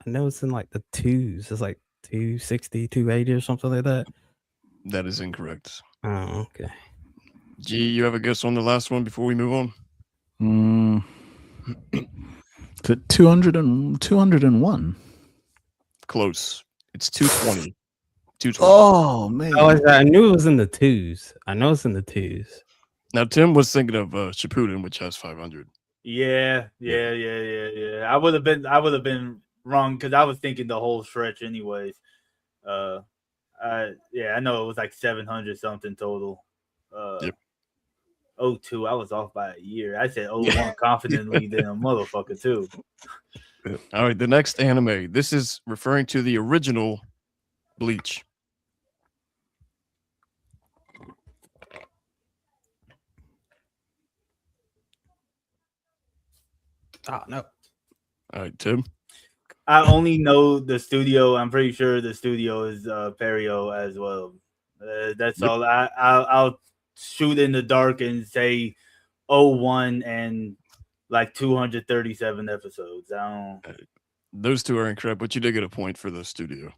I know it's in like the 2s. It's like 260, 280 or something like that. That is incorrect. Oh, okay. G, you have a guess on the last one before we move on? To 201. Close. It's 220. 220. Oh man. I knew it was in the 2s. I know it's in the 2s. Now Tim was thinking of Shippuden, which has 500. Yeah. I would have been wrong because I was thinking the whole stretch anyways. I know it was like 700 something total. Yep. 02, I was off by a year. I said 01 confidently than a motherfucker too. All right, the next anime. This is referring to the original Bleach. Oh no. All right, Tim. I only know the studio. I'm pretty sure the studio is Perio as well. That's all. I'll shoot in the dark and say 01 and like 237 episodes. I don't. Those two are incorrect, but you did get a point for the studio.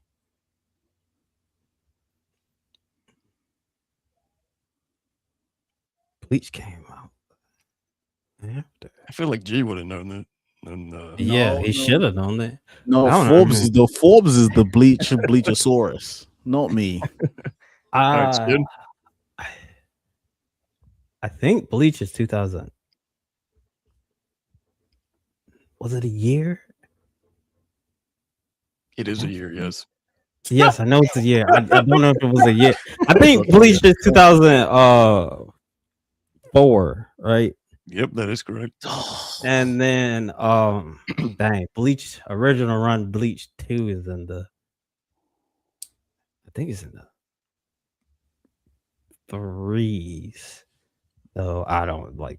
Bleach came out after. I feel like G would have known that. And, He should have known that. No, I don't Forbes know. is the Bleachosaurus, not me. all right, Skin. I think Bleach is 2000. Was it a year? It is a year, yes. Yes, I know it's a year. I don't know if it was a year. I think Bleach is 2004, right? Yep, that is correct. And then dang, Bleach original run Bleach 2 is in the I think it's in the 3s. So I don't like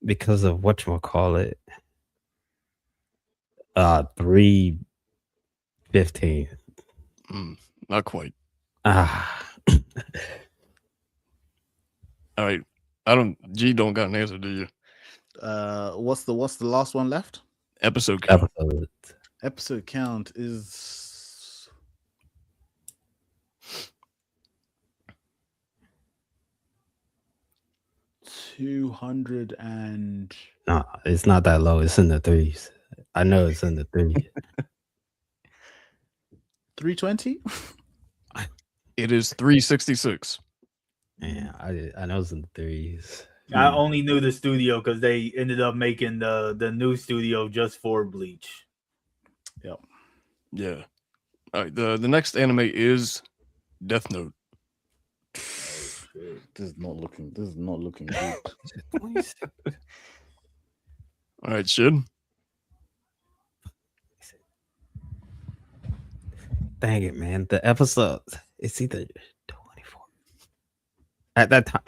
because of whatchamacallit 315. Not quite. All right. G don't got an answer, do you? What's the last one left? Episode count. Episode count is 200 and no, it's not that low. It's in the 3s. I know it's in the 3s. 320. It is 366. Yeah, I know it's in the 3s. I only knew the studio because they ended up making the new studio just for Bleach. Yep. Yeah. All right, the next anime is Death Note. This is not looking. This is not looking good. 26. All right, Shid. Dang it, man. The episodes, it's either 24. At that time,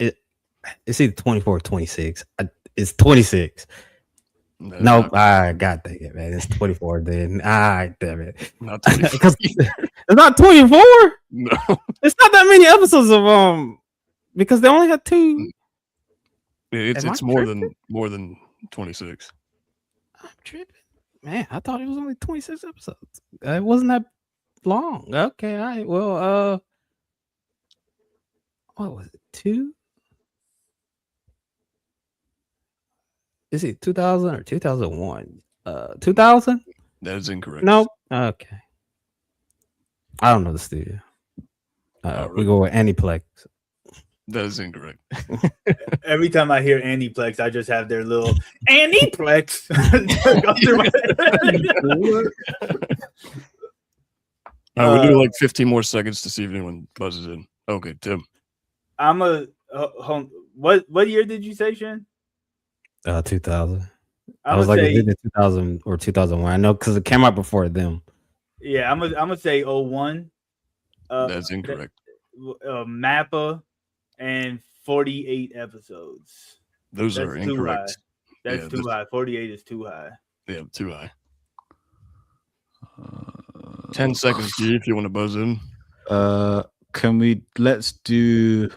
it's either 24 or 26. It's 26. No, Nope. God dang it, man. It's 24 then. Damn it. not 24. Because it's not 24. No, It's not that many episodes of because they only had 2. it's Am I it's more than 26. I'm tripping. Man, I thought it was only 26 episodes. It wasn't that long. Okay, all right. Well, what was it? 2? Is it 2000 or 2001? 2000? That is incorrect. Nope. Okay. I don't know the studio. We go with Aniplex. That is incorrect. Every time I hear Aniplex, I just have their little Aniplex. Go through my All right, we'll do like 15 more seconds to see if anyone buzzes in. Okay, Tim. I'm a what year did you say, Shen? 2000. I I'm was gonna like, say, is it 2000 or 2001? I know because it came out before them. yeah, I'm gonna say 01. That's incorrect. Mappa and 48 episodes. Those That's are too incorrect. That's Yeah, too high. 48 is too high. Yeah, too high. 10 seconds, G, if you want to buzz in. Let's do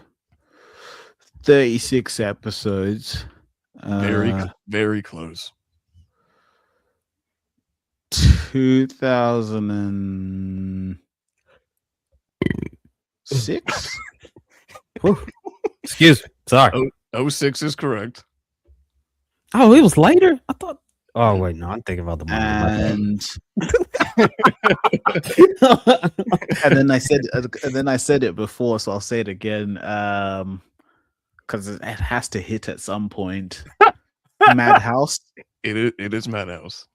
36 episodes. Very close. 2006. Excuse me. Sorry. 06 is correct. Oh, it was later? I thought. Oh, wait. No, I'm thinking about the movie. And then I said it before, so I'll say it again. Because it has to hit at some point. Madhouse. It is Madhouse.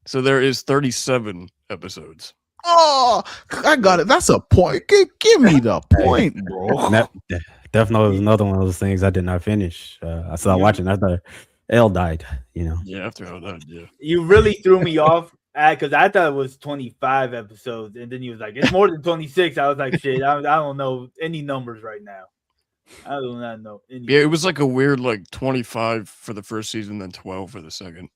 So there is 37 episodes. Oh, I got it. That's a point. Give me the point, bro. Death Note is another one of those things I did not finish. I started watching after L died, Yeah, after all that, yeah. You really threw me off because I thought it was 25 episodes, and then he was like, "It's more than 26." I was like, "Shit, I don't know any numbers right now. I do not know any." Yeah, it was like a weird 25 for the first season, then 12 for the second.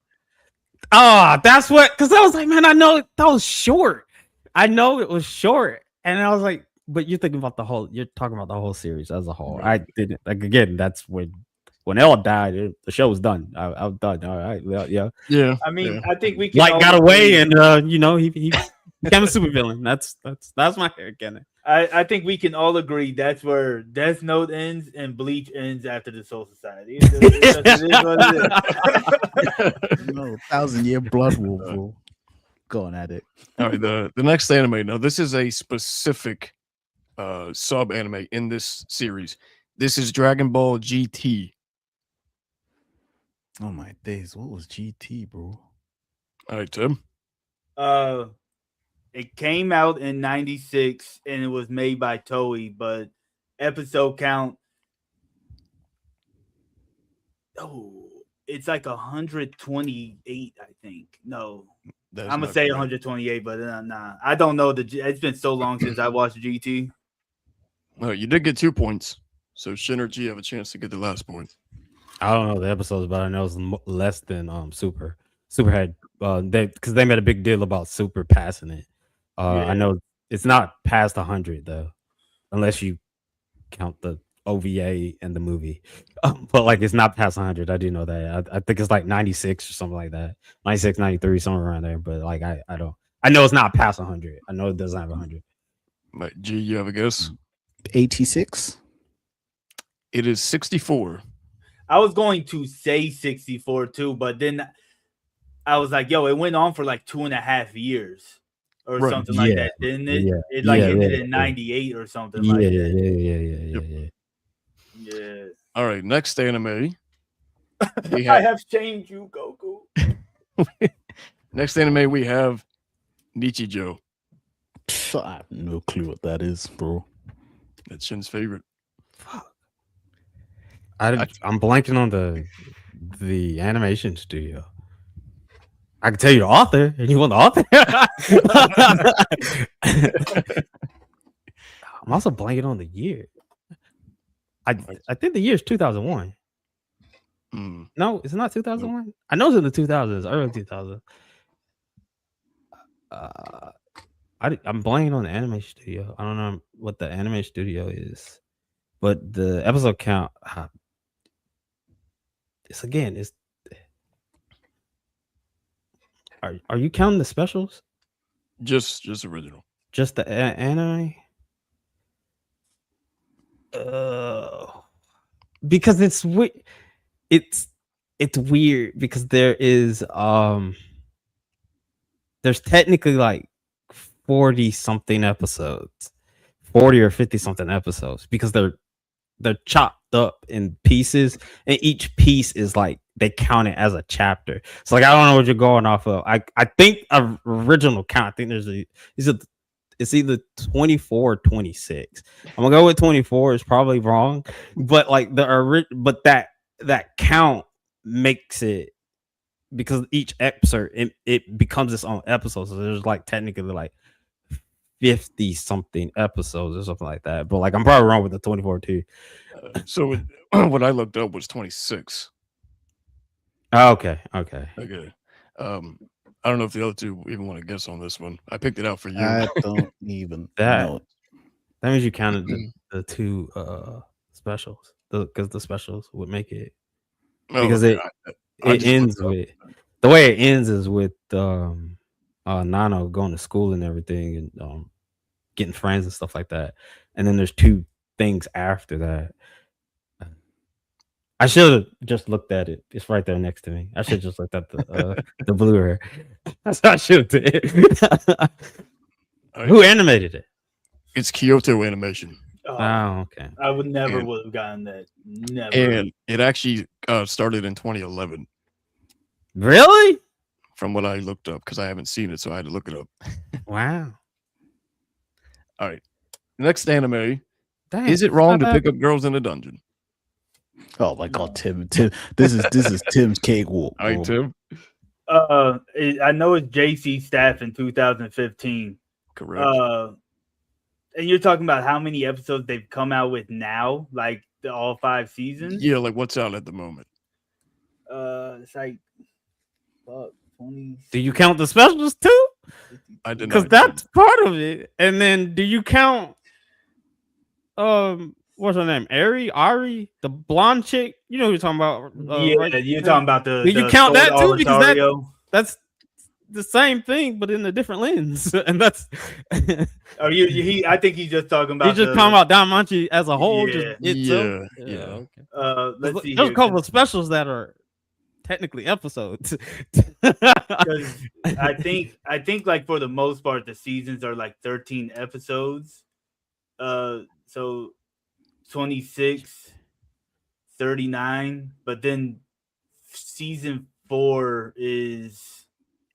Oh, that's what, because I was like, man, I know that was short. I know it was short. And I was like, but you're talking about the whole series as a whole. Right. I didn't, again, that's when Ella died, the show was done. I was done. All right. Well, yeah. Yeah. I mean, yeah. I think we can Light got away and, he became a supervillain. That's my canon. I think we can all agree that's where Death Note ends and Bleach ends after the Soul Society. It is what it is. No, 1,000-year blood wolf. Going at it. All right, the next anime. Now, this is a specific sub anime in this series. This is Dragon Ball GT. Oh my days! What was GT, bro? All right, Tim. It came out in 96 and it was made by Toei, but episode count. Oh, it's like 128, I think. No, I'm gonna say 128, but nah, I don't know. It's been so long since I watched GT. Well, you did get 2 points, so Shin or G have a chance to get the last point. I don't know the episodes, but I know it's less than Super. Super had because they made a big deal about Super passing it. I know it's not past 100 though, unless you count the OVA and the movie. But it's not past 100. I do know that. I think it's like 96 or something like that. 96, 93, somewhere around there. But I don't. I know it's not past 100. I know it doesn't have 100. Right, G, you have a guess? 86. It is 64. I was going to say 64 too, but then I was like, "Yo, it went on for like 2.5 years." Or something like that, didn't it? Yeah. It ended in 98 or something like that. Yeah. All right, next anime. I have changed you, Goku. Next anime we have Nichijou. I have no clue what that is, bro. That's Shin's favorite. Fuck. I'm blanking on the animation studio. I can tell you the author, and you want the author. I'm also blanking on the year. I think the year is 2001. No, it's not 2001. I know it's in the 2000s, early 2000s. I'm blanking on the animation studio. I don't know what the animation studio is, but the episode count. It's. Are you counting the specials? Just original. Just the anime? Because it's weird because there's technically like 40 something episodes, 40 or 50 something episodes, because they're chopped up in pieces, and each piece is like they count it as a chapter. So like I don't know what you're going off of. I think original count. I think it's either 24 or 26. I'm gonna go with 24. It's probably wrong, but like that count makes it, because each episode it becomes its own episode. So there's like technically like 50 something episodes or something like that. But like I'm probably wrong with the 24 too. So what I looked up was 26. Okay. Okay. I don't know if the other two even want to guess on this one. I picked it out for you. I don't even That know. that means you counted the two specials, because the specials would make it, because okay. I it just ends looked up. with, the way it ends is with Nano going to school and everything, and getting friends and stuff like that. And then there's two things after that. I should have just looked at it. It's right there next to me. I should have just looked at the Blu-ray. That's what I should have did. Who animated it? It's Kyoto Animation. Oh, okay. I would never would have gotten that. Never. And it actually started in 2011. Really? From what I looked up, because I haven't seen it, so I had to look it up. Wow. All right. Next anime. Dang, Is it wrong to not pick bad. up girls in a dungeon? Oh my god, Tim, this is Tim's cakewalk. All right, bro. Tim. I know it's JC Staff in 2015. Correct. And you're talking about how many episodes they've come out with now, like all 5 seasons. Yeah, like what's out at the moment? It's like 20. Do you count the specials too? I did Because not. that's part of it. And then do you count what's her name? Ari, the blonde chick? You know who you're talking about. Right? You're talking about the. Do you the count that Sword too? Because Oratorio. that's the same thing, but in a different lens. And that's Or I think he's just talking about. he's just talking about Damachi as a whole. Yeah. Just itself. Yeah. Okay. Let's see. There's here, a couple of specials that are technically episodes. 'cause I think like for the most part the seasons are like 13 episodes. So 26, 39, but then season 4 is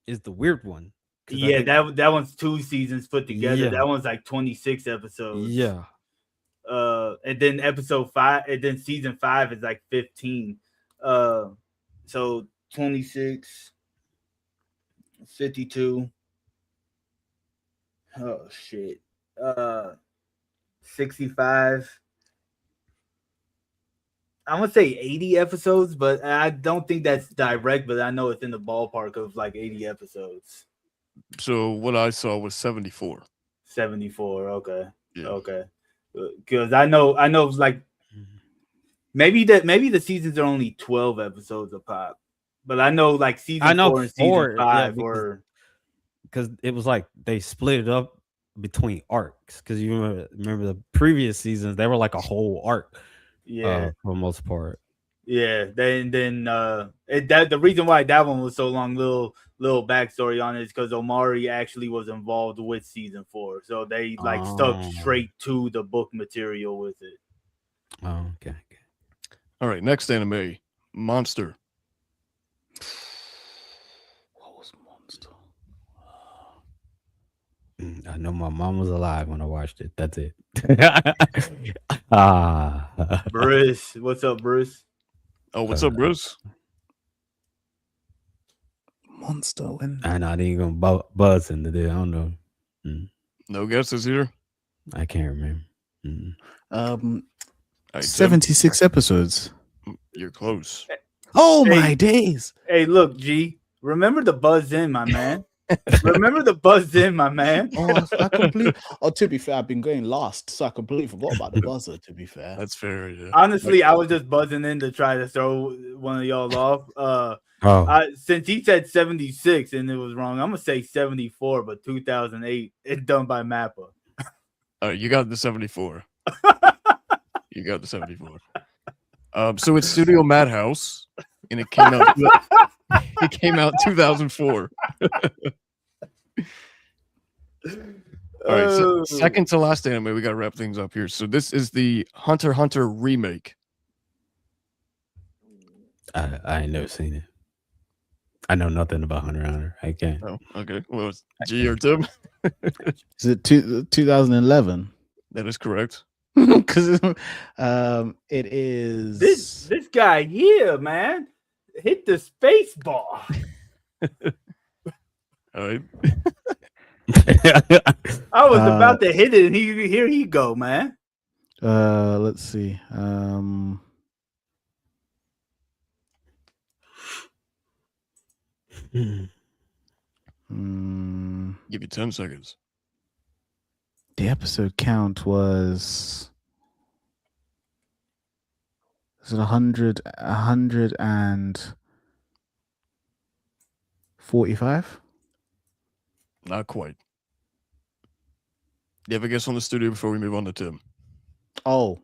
the weird one. that one's 2 seasons put together. Yeah. That one's like 26 episodes. Yeah. And then episode 5, and then season 5 is like 15. So 26, 52. Oh shit. 65. I'm gonna say 80 episodes, but I don't think that's direct, but I know it's in the ballpark of like 80 episodes. So what I saw was 74. 74. Okay. Yeah. Okay. Because I know like maybe the seasons are only 12 episodes a pop. But I know like season 4 and season 5 were, because it was like they split it up between arcs. Because you remember the previous seasons, they were like a whole arc. yeah. For the most part. Yeah, then the reason why that one was so long, little backstory on it, is because Omari actually was involved with season 4, so they like stuck straight to the book material with it. Oh, okay. All right, next anime, Monster. What was Monster? I know my mom was alive when I watched it. That's it. Bruce, what's up, Bruce? Oh, what's up, Bruce? Monster. When I know they ain't gonna buzz into there. I don't know. No guesses here. I can't remember. All right, Tim, 76 episodes. you're close. Oh Hey. my days. Hey, look, G. Remember the buzz in, my man. Remember the buzz in, my man. Oh, I completely. Oh, to be fair, I've been going last, so I completely forgot about the buzzer. To be fair, That's fair. Yeah. Honestly, I was just buzzing in to try to throw one of y'all off. Since he said 76 and it was wrong, I'm gonna say 74, but 2008. It's done by Mappa. All right, you got the 74. You got the 74. So it's Studio Madhouse, and it came out. It came out 2004. All right, so second to last anime, we got to wrap things up here. So this is the Hunter x Hunter remake. I ain't never seen it. I know nothing about Hunter x Hunter. I can't. Oh, okay. Well, it's G or Tim. is it 2011? That is correct. Because it is This guy here, man, hit the space bar. All right. I was about to hit it, and here he go, man. Let's see. Give you 10 seconds. The episode count was it 145? Not quite. Do you have a guess on the studio before we move on to Tim? Oh,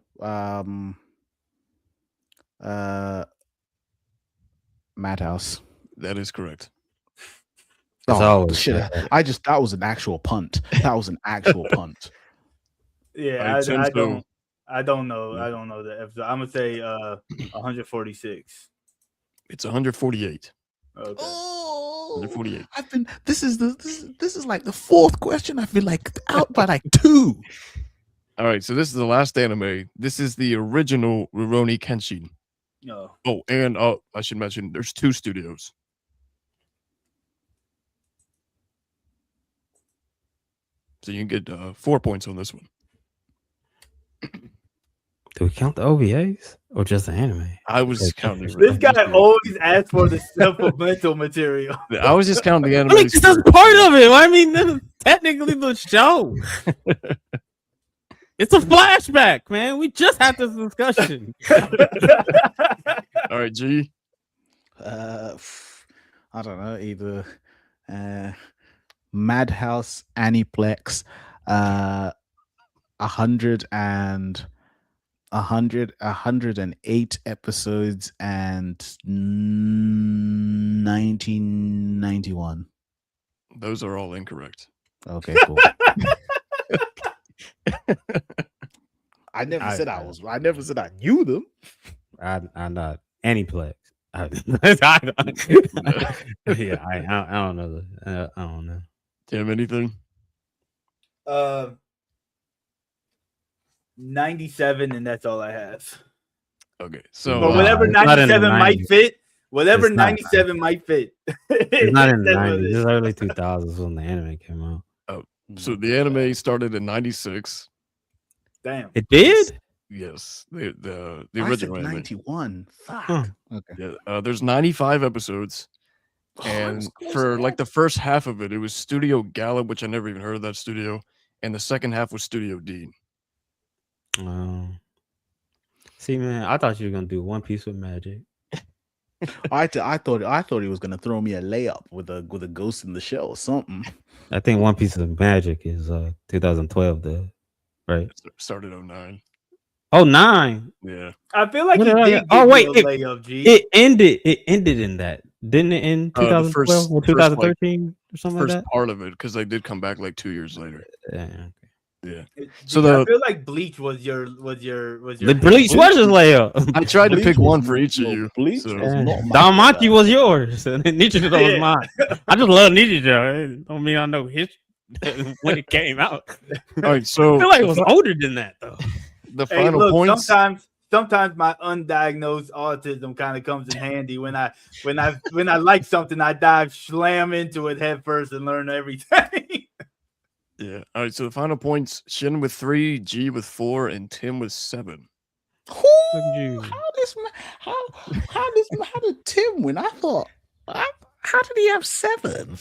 Madhouse. That is correct. Oh shit! That was an actual punt. That was an actual punt. Yeah, All right, Tim, I so- don't know. I don't know the episode. I'm gonna say 146. It's 148. Okay. Oh, 148. I've been. This is like the fourth question. I feel like out by like 2. All right, so this is the last anime. This is the original Rurouni Kenshin. No. Oh, and I should mention there's 2 studios. So you can get 4 points on this one. Do we count the OVAs or just the anime? I was counting. This guy always asks for the supplemental material. I was just counting the I anime. mean, that's part of it. I mean, this is technically the show. It's a flashback, man. We just had this discussion. All right, G. I don't know, either Madhouse, Aniplex, 108 episodes, and 1991. Those are all incorrect. Okay, cool. I never said I knew them. I'm not Aniplex. Yeah, I don't know. I don't know. Tim, anything? 97, and that's all I have. Okay, so But whatever it's not in the 97 might 90s. fit, whatever It's not 97 might fit. It's not in the That's what it 90s. is. It's early 2000s when the anime came out. so the anime started in 96. Damn. It did? Yes, the I said original anime. 91. Fuck. Huh. Okay. Yeah, there's 95 episodes, and for like the first half of it, it was Studio Gala, which I never even heard of that studio, and the second half was Studio Dean. See, man, I thought you were gonna do One Piece with magic. I thought he was gonna throw me a layup with a Ghost in the Shell or something. I think One Piece of Magic is 2012, though, right? It started 09. Oh, 9. Yeah, I feel like What he did I did get? Oh, give wait, you a layup, G. It ended in that, didn't it? In the 2012 first- or first, like, 2013 or something first like part of it, because they did come back like 2 years later. that. Yeah. Yeah, So So I the- feel like Bleach was your The Bleach was his layup. I tried to Bleach pick was- one for each of no, you. Bleach so- was not my Don Monty style. was yours, and Nichijou was Yeah. mine. I just love Nichijou. It don't mean I know history. when it came out. All right, I so feel like it was older than that though. the Hey, final look, points. sometimes my undiagnosed autism kind of comes in handy when I like something, I dive slam into it head first and learn everything. Yeah. All right, so the final points: Shin with 3, G with 4, and Tim with 7. Look at you. How did Tim win? I thought, how did he have 7?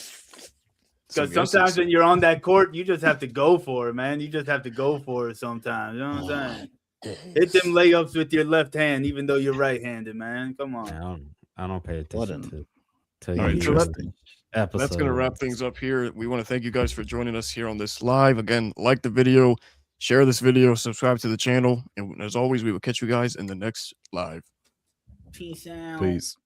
So Because sometimes when you're on that court, you just have to go for it, man. You just have to go for it sometimes. You know what I'm saying? Hit them layups with your left hand, even though you're right-handed, man. Come on. I don't pay attention to All right, you so episode. that's going to wrap things up here. We want to thank you guys for joining us here on this live. Again, like the video, share this video, subscribe to the channel, and as always, we will catch you guys in the next live. Peace out. Please.